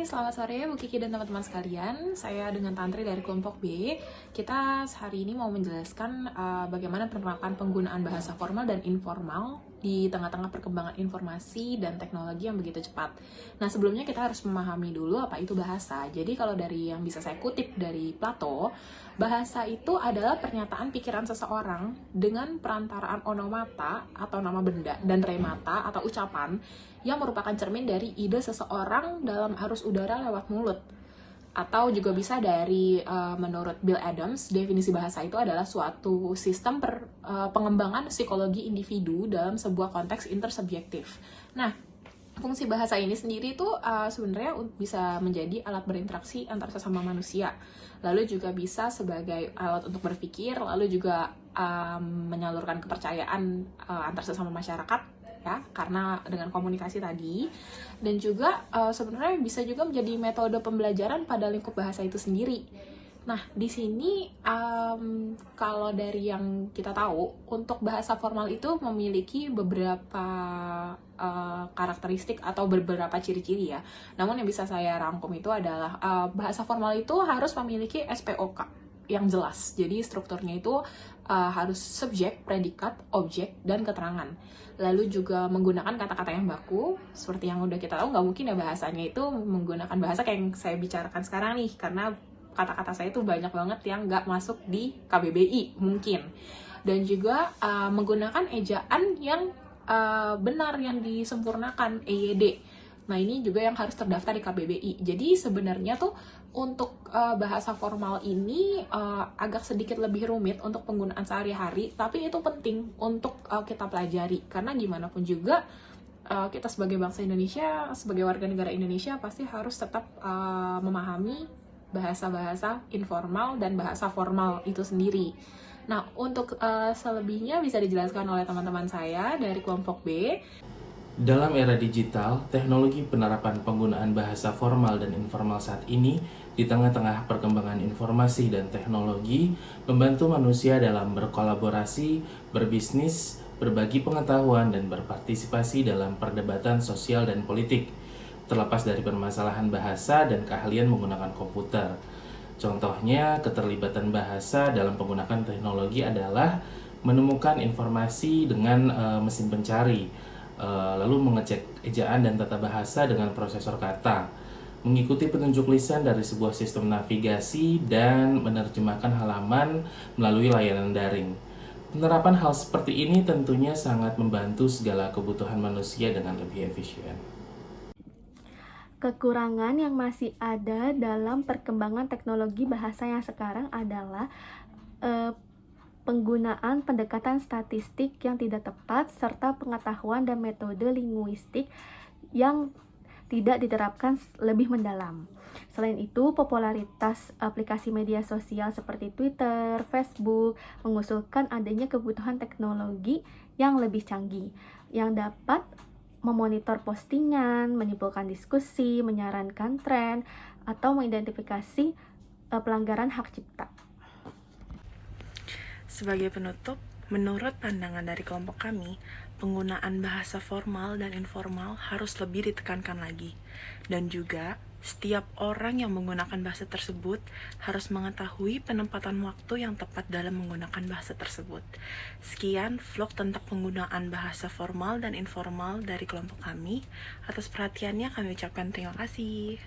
selamat sore Bu Kiki dan teman-teman sekalian. Saya dengan Tantri dari kelompok B. Kita hari ini mau menjelaskan bagaimana penerapan penggunaan bahasa formal dan informal di tengah-tengah perkembangan informasi dan teknologi yang begitu cepat. Nah, sebelumnya kita harus memahami dulu apa itu bahasa. Jadi kalau dari yang bisa saya kutip dari Plato, bahasa itu adalah pernyataan pikiran seseorang dengan perantaraan onomata atau nama benda dan remata atau ucapan yang merupakan cermin dari ide seseorang dalam arus udara lewat mulut. Atau juga bisa dari, menurut Bill Adams, definisi bahasa itu adalah suatu sistem pengembangan psikologi individu dalam sebuah konteks intersubjektif. Nah, fungsi bahasa ini sendiri itu sebenarnya bisa menjadi alat berinteraksi antar sesama manusia. Lalu juga bisa sebagai alat untuk berpikir, lalu juga menyalurkan kepercayaan antar sesama masyarakat, ya, karena dengan komunikasi tadi. Dan juga sebenarnya bisa juga menjadi metode pembelajaran pada lingkup bahasa itu sendiri. Nah, di sini kalau dari yang kita tahu, untuk bahasa formal itu memiliki beberapa karakteristik atau beberapa ciri-ciri ya. Namun yang bisa saya rangkum itu adalah bahasa formal itu harus memiliki SPOK yang jelas. Jadi strukturnya itu harus subjek, predikat, objek, dan keterangan. Lalu juga menggunakan kata-kata yang baku, seperti yang udah kita tahu, nggak mungkin ya bahasanya itu menggunakan bahasa kayak yang saya bicarakan sekarang nih, karena kata-kata saya itu banyak banget yang nggak masuk di KBBI mungkin. Dan juga menggunakan ejaan yang benar, yang disempurnakan, EYD. Nah, ini juga yang harus terdaftar di KBBI. Jadi sebenarnya tuh untuk bahasa formal ini agak sedikit lebih rumit untuk penggunaan sehari-hari, tapi itu penting untuk kita pelajari. Karena gimana pun juga kita sebagai bangsa Indonesia, sebagai warga negara Indonesia pasti harus tetap memahami bahasa-bahasa informal dan bahasa formal itu sendiri. Nah, untuk selebihnya bisa dijelaskan oleh teman-teman saya dari kelompok B. Dalam era digital, teknologi penerapan penggunaan bahasa formal dan informal saat ini di tengah-tengah perkembangan informasi dan teknologi membantu manusia dalam berkolaborasi, berbisnis, berbagi pengetahuan, dan berpartisipasi dalam perdebatan sosial dan politik, terlepas dari permasalahan bahasa dan keahlian menggunakan komputer. Contohnya, keterlibatan bahasa dalam penggunaan teknologi adalah menemukan informasi dengan mesin pencari, lalu mengecek ejaan dan tata bahasa dengan prosesor kata, mengikuti petunjuk lisan dari sebuah sistem navigasi, dan menerjemahkan halaman melalui layanan daring. Penerapan hal seperti ini tentunya sangat membantu segala kebutuhan manusia dengan lebih efisien. Kekurangan yang masih ada dalam perkembangan teknologi bahasa yang sekarang adalah penggunaan pendekatan statistik yang tidak tepat, serta pengetahuan dan metode linguistik yang tidak diterapkan lebih mendalam. Selain itu, popularitas aplikasi media sosial seperti Twitter, Facebook mengusulkan adanya kebutuhan teknologi yang lebih canggih, yang dapat memonitor postingan, menyimpulkan diskusi, menyarankan tren, atau mengidentifikasi pelanggaran hak cipta. Sebagai penutup, menurut pandangan dari kelompok kami, penggunaan bahasa formal dan informal harus lebih ditekankan lagi. Dan juga, setiap orang yang menggunakan bahasa tersebut harus mengetahui penempatan waktu yang tepat dalam menggunakan bahasa tersebut. Sekian vlog tentang penggunaan bahasa formal dan informal dari kelompok kami. Atas perhatiannya kami ucapkan terima kasih.